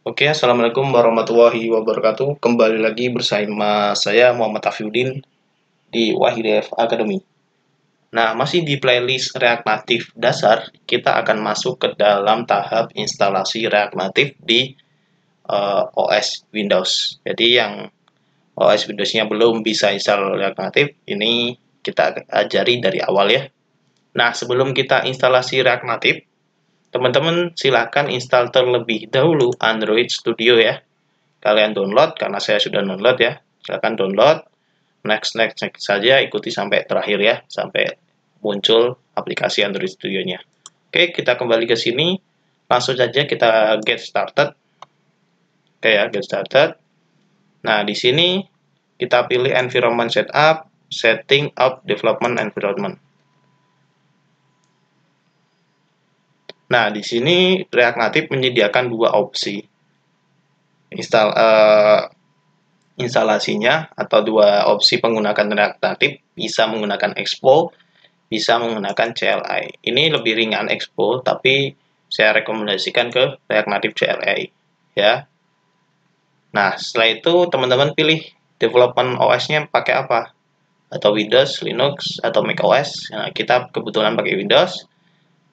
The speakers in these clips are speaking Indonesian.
Oke, assalamualaikum warahmatullahi wabarakatuh. Kembali lagi bersama saya Muhammad Afiuddin di Wahidef Academy. Nah, masih di playlist React Native dasar, kita akan masuk ke dalam tahap instalasi React Native di OS Windows. Jadi yang OS Windows-nya belum bisa install React Native, ini kita ajari dari awal ya. Nah, sebelum kita instalasi React Native, teman-teman silahkan install terlebih dahulu Android Studio ya. Kalian download, karena saya sudah download ya, silahkan download, next saja, ikuti sampai terakhir ya, sampai muncul aplikasi Android Studio-nya. Oke, kita kembali ke sini, langsung saja kita get started. Oke ya, get started. Nah, di sini kita pilih environment setup, setting up development environment. Nah, di sini React Native menyediakan dua opsi instalasinya, atau dua opsi menggunakan React Native, bisa menggunakan Expo, bisa menggunakan CLI. Ini lebih ringan Expo, tapi saya rekomendasikan ke React Native CLI ya. Nah, setelah itu teman-teman pilih development OS-nya pakai apa, atau Windows, Linux, atau Mac OS. Nah, kita kebetulan pakai Windows.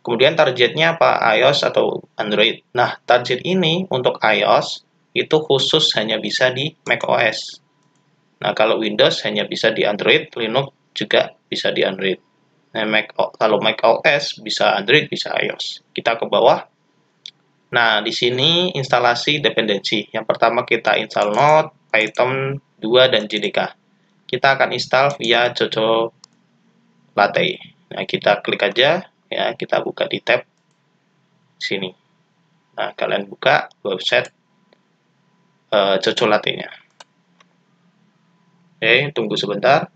Kemudian targetnya apa, iOS atau Android. Nah, target ini untuk iOS itu khusus hanya bisa di Mac OS. Nah, kalau Windows hanya bisa di Android, Linux juga bisa di Android. Nah, kalau Mac OS bisa Android, bisa iOS. Kita ke bawah. Nah, di sini instalasi dependensi. Yang pertama kita install Node, Python 2, dan JDK. Kita akan install via Jojo Latte. Nah, kita klik aja, ya, kita buka di tab sini. Nah, kalian buka website Jojo Latte-nya. Oke, tunggu sebentar.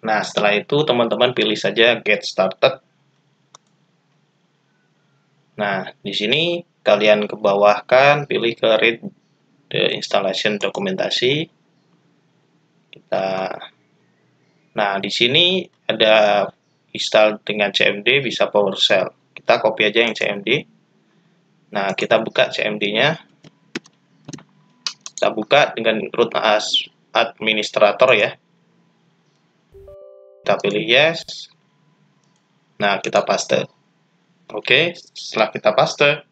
Nah, setelah itu teman-teman pilih saja Get Started. Nah, di sini kalian ke bawah kan, pilih ke Read the Installation Dokumentasi. Nah, di sini ada install dengan CMD, bisa PowerShell. Kita copy aja yang CMD. Nah, kita buka CMD-nya. Kita buka dengan root as administrator ya. Kita pilih yes. Nah, kita paste. Oke, setelah kita paste,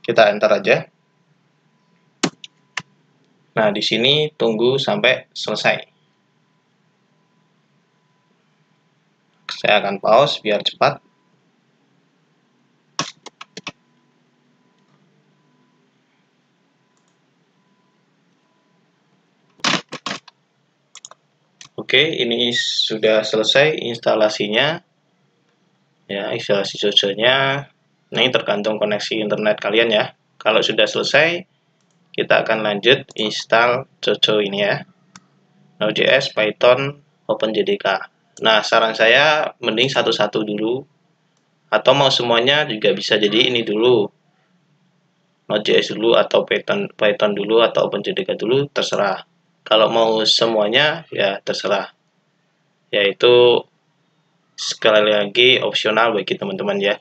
kita enter aja. Nah, di sini tunggu sampai selesai. Saya akan pause biar cepat. Oke, ini sudah selesai instalasinya. Ya, instalasi Jojo-nya. Ini tergantung koneksi internet kalian ya. Kalau sudah selesai, kita akan lanjut install Jojo ini ya. Node.js, Python, OpenJDK. Nah, saran saya mending satu-satu dulu. Atau mau semuanya juga bisa, jadi ini dulu. Node.js dulu, atau Python dulu, atau OpenJDK dulu, terserah. Kalau mau semuanya, ya terserah. Yaitu sekali lagi opsional bagi teman-teman ya.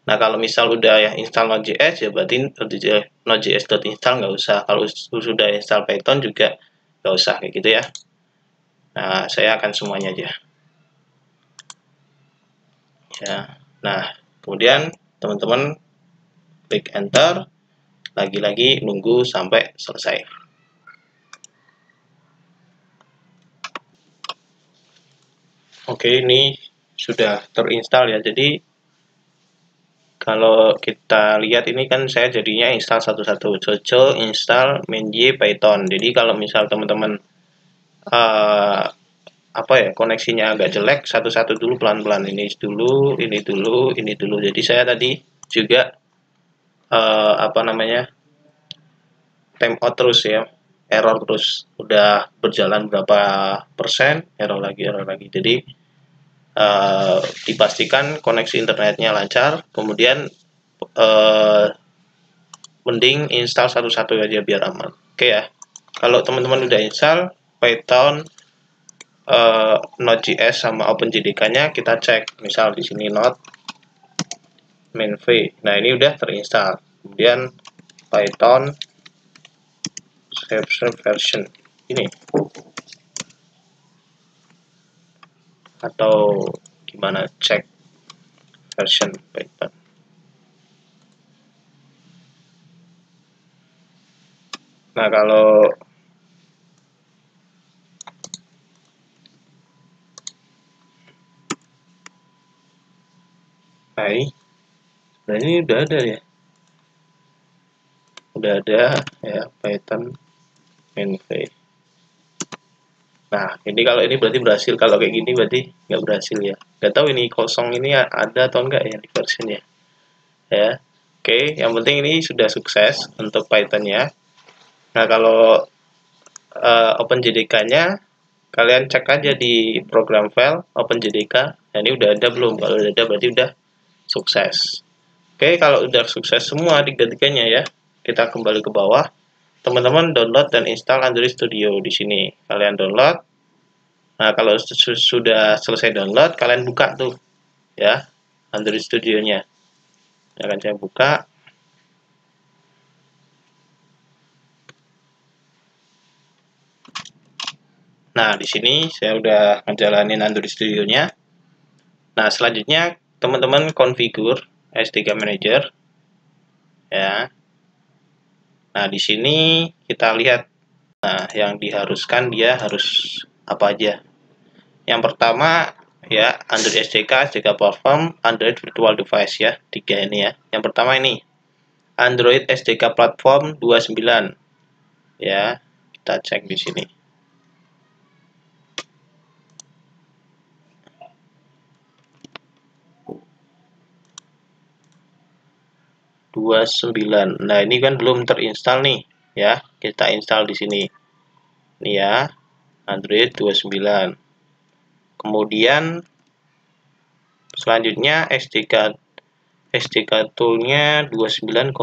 Nah, kalau misal udah ya install Node.js, ya berarti Node.js.install nggak usah. Kalau sudah install Python juga nggak usah, kayak gitu ya. Nah, saya akan semuanya aja. Ya. Nah, kemudian teman-teman klik enter, lagi-lagi nunggu sampai selesai. Oke, ini sudah terinstall ya. Jadi kalau kita lihat ini kan saya jadinya install satu-satu. Jojo install main.js Python. Jadi kalau misal teman-teman koneksinya agak jelek, satu-satu dulu pelan-pelan. Ini dulu, ini dulu, ini dulu. Jadi saya tadi juga time out terus ya, error terus. Udah berjalan berapa persen, error lagi. Jadi dipastikan koneksi internetnya lancar, kemudian mending install satu-satu aja biar aman. Oke ya, kalau teman-teman udah install Python, Node.js sama OpenJDK-nya, kita cek. Misal di sini Node main.v. Nah, ini udah terinstall. Kemudian Python save version ini, atau gimana, cek version Python. Nah, kalau ini udah ada ya, ya Python env. Nah, ini kalau ini berarti berhasil, kalau kayak gini berarti nggak berhasil ya. Nggak tahu ini kosong ini ada atau enggak ya di versionnya. Ya, oke, yang penting ini sudah sukses untuk Python-nya. Nah, kalau OpenJDK-nya kalian cek aja di program file OpenJDK. Nah, ini udah ada belum? Kalau udah ada berarti udah sukses. Oke, kalau udah sukses semua tiga-tiganya ya, kita kembali ke bawah. Teman-teman download dan install Android Studio di sini. Kalian download. Nah, kalau sudah selesai download, kalian buka tuh ya Android Studio-nya. Akan saya buka. Nah, di sini saya udah ngejalanin Android Studio-nya. Nah, selanjutnya teman-teman configure S3 Manager ya. Nah, di sini kita lihat yang diharuskan dia harus apa aja. Yang pertama ya Android SDK, SDK Platform, Android Virtual Device ya. 3 ini ya. Yang pertama ini Android SDK Platform 29 ya. Kita cek di sini. 29. Nah, ini kan belum terinstall nih, ya. Kita install di sini. Ini ya, Android 29. Kemudian selanjutnya SDK toolnya 29,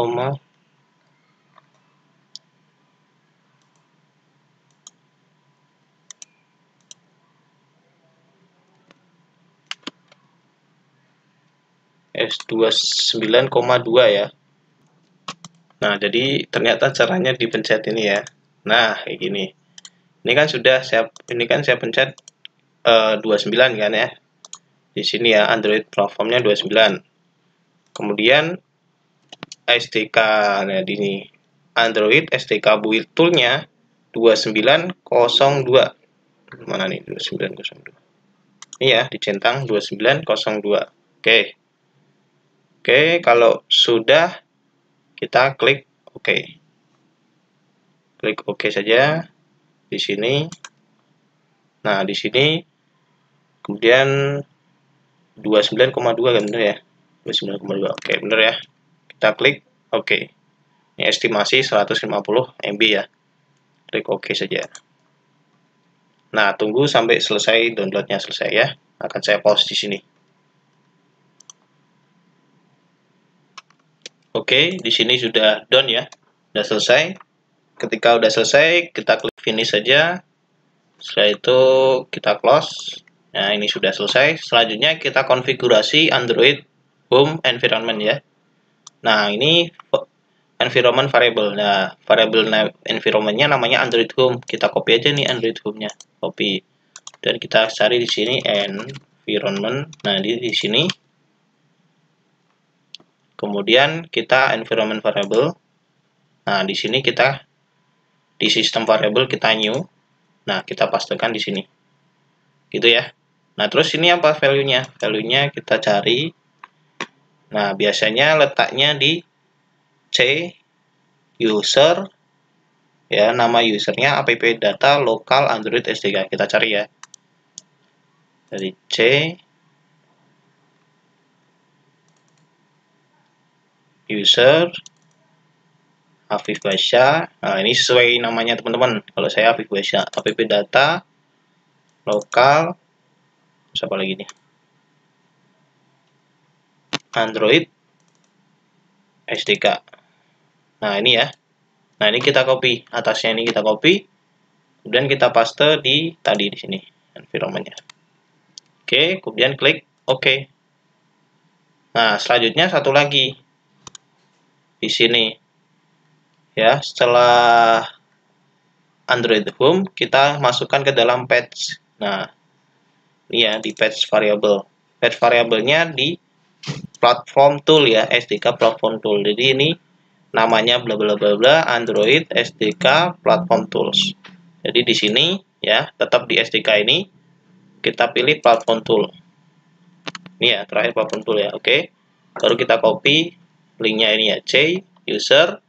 S29,2 ya. Nah, jadi ternyata caranya dipencet ini ya. Nah, kayak gini. Ini kan sudah saya pencet 29 kan ya. Di sini ya Android platformnya 29. Kemudian SDK, nah ini Android SDK build toolnya 2902. Mana nih 2902? Ini ya dicentang 2902. Oke. Oke, kalau sudah kita klik OK. Klik OK saja di sini. Nah, di sini kemudian 29,2 kan bener ya? 29,2. Oke, bener ya. Kita klik OK. Ini estimasi 150 MB ya. Klik OK saja. Nah, tunggu sampai selesai downloadnya selesai ya. Akan saya pause di sini. Oke, di sini sudah done ya. Sudah selesai. Ketika sudah selesai, kita klik finish saja. Setelah itu kita close. Nah, ini sudah selesai. Selanjutnya kita konfigurasi Android Home Environment ya. Nah, ini environment variable. Nah, variable environment-nya namanya Android Home. Kita copy aja nih Android Home-nya. Copy. Dan kita cari di sini environment. Nah, di sini. Kemudian kita environment variable. Nah, di sini kita di sistem variable kita new. Nah, kita pastekan di sini. Gitu ya. Nah, terus ini apa value-nya? Value-nya kita cari. Nah, biasanya letaknya di C user ya, nama usernya app data lokal Android SDK. Kita cari ya. Dari C user Afif Basya. Nah, ini sesuai namanya teman-teman. Kalau saya Afif Basya, app data lokal, siapa lagi nih? Android SDK. Nah, ini ya. Nah, ini kita copy. Atasnya ini kita copy. Kemudian kita paste di tadi di sini environment-nya. Oke, kemudian klik OK. Nah, selanjutnya satu lagi. Di sini ya. Setelah Android Home, kita masukkan ke dalam patch. Nah, ini ya di patch variable. Patch variabelnya di platform tool ya, SDK platform tool. Jadi ini namanya bla bla bla bla Android SDK platform tools. Jadi di sini ya, tetap di SDK ini kita pilih platform tool. Ini ya, terakhir platform tool ya. Oke. Baru kita copy linknya ini ya, C user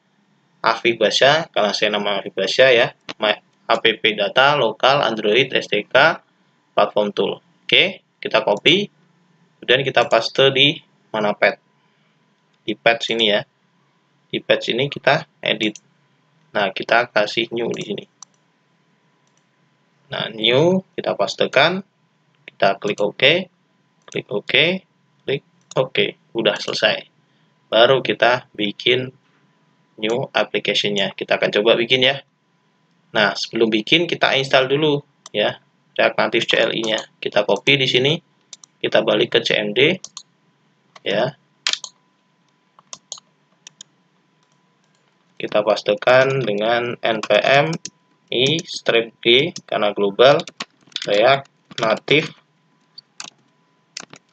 Afi Basya, karena saya nama Afi Basya ya, app data lokal Android SDK platform tool. Oke, kita copy, kemudian kita paste di mana pad, di patch ini ya, di patch ini kita edit. Nah, kita kasih new di sini. Nah, new kita pastekan, kita klik OK, klik OK, klik OK, udah selesai. Baru kita bikin new application-nya. Kita akan coba bikin ya. Nah, sebelum bikin kita install dulu ya React Native CLI-nya. Kita copy di sini, kita balik ke CMD ya. Kita pastekan dengan npm i-d karena global React Native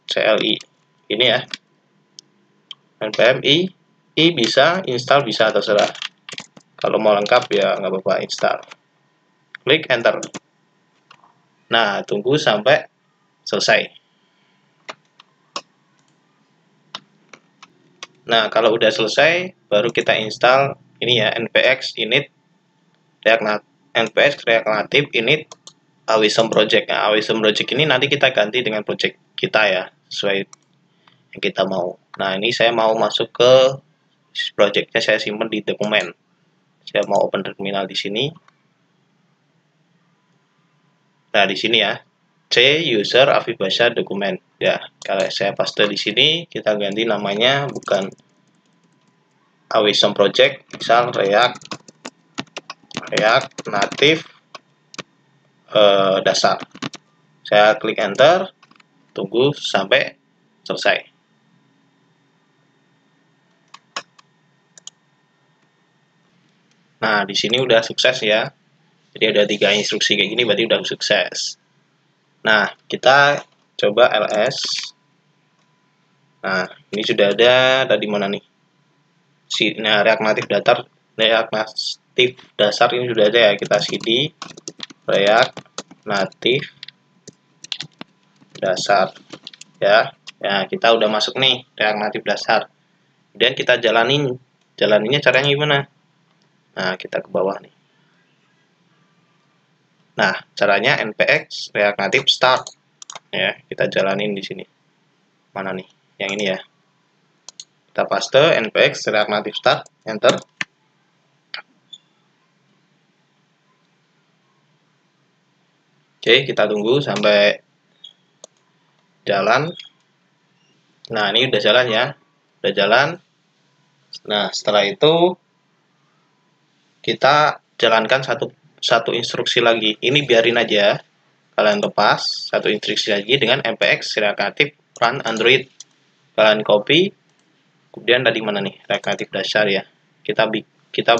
CLI. Ini ya. npm i bisa, install bisa, terserah. Kalau mau lengkap ya nggak apa-apa, install. Klik enter. Nah, tunggu sampai selesai. Nah, kalau udah selesai, baru kita install ini ya, npx init npx React Native init Awism project. Nah, Awism project ini nanti kita ganti dengan project kita ya, sesuai yang kita mau. Nah, ini saya mau masuk ke projectnya, saya simpan di dokumen. Saya mau open terminal di sini. Nah, di sini ya, C user Afi Basya dokumen. Ya, kalau saya paste di sini, kita ganti namanya bukan Awism project, misal React Native dasar. Saya klik enter, tunggu sampai selesai. Nah, di sini udah sukses ya. Jadi ada 3 instruksi kayak gini, berarti udah sukses. Nah, kita coba ls. Nah, ini sudah ada tadi mana nih? Nah, React Native dasar ini sudah ada ya. Kita cd React Native dasar ya. Ya, kita udah masuk nih React Native dasar. Kemudian kita jalaninnya caranya gimana? Nah, kita ke bawah nih. Nah, caranya npx React Native start. Ya, kita jalanin di sini. Mana nih? Yang ini ya. Kita paste npx React Native start, enter. Oke, kita tunggu sampai jalan. Nah, ini udah jalan ya. Udah jalan. Nah, setelah itu kita jalankan satu instruksi lagi. Ini biarin aja. Kalian lepas satu instruksi lagi dengan npx React Native run Android. Kalian copy. Kemudian tadi mana nih? React Native dasar ya. Kita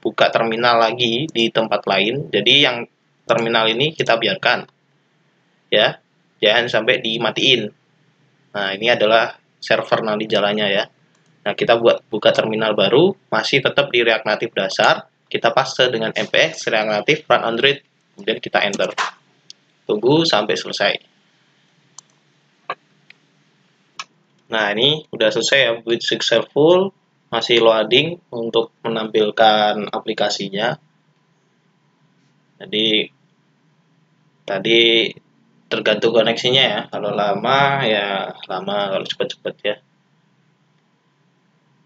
buka terminal lagi di tempat lain. Jadi yang terminal ini kita biarkan. Ya. Jangan sampai dimatiin. Nah, ini adalah server nanti jalannya ya. Nah, kita buka terminal baru, masih tetap di React Native dasar, kita paste dengan npx React Native run Android, kemudian kita enter. Tunggu sampai selesai. Nah, ini udah selesai ya, build successful, masih loading untuk menampilkan aplikasinya. Jadi tadi tergantung koneksinya ya, kalau lama ya lama, kalau cepat-cepat ya.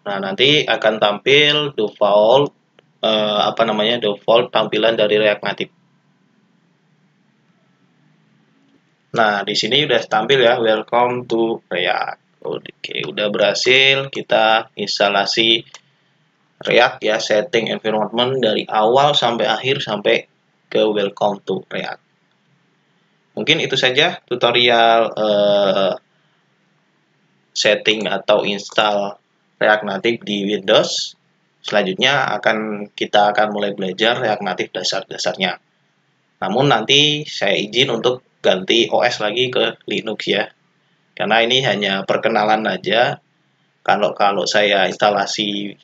Nah, nanti akan tampil default default tampilan dari React Native. Nah, di sini udah tampil ya, welcome to React. Oke, udah berhasil kita instalasi React ya, setting environment dari awal sampai akhir sampai ke welcome to React. Mungkin itu saja tutorial setting atau install React Native di Windows. Selanjutnya kita akan mulai belajar React Native dasar-dasarnya. Namun nanti saya izin untuk ganti OS lagi ke Linux ya. Karena ini hanya perkenalan aja. Kalau saya instalasi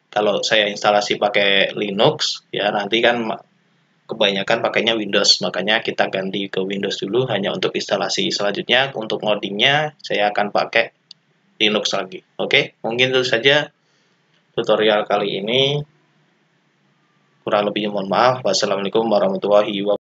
kalau saya instalasi pakai Linux ya nanti kan kebanyakan pakainya Windows, makanya kita ganti ke Windows dulu hanya untuk instalasi. Selanjutnya untuk ngodingnya saya akan pakai Linux lagi. Oke, mungkin itu saja tutorial kali ini. Kurang lebihnya mohon maaf. Wassalamualaikum warahmatullahi wabarakatuh.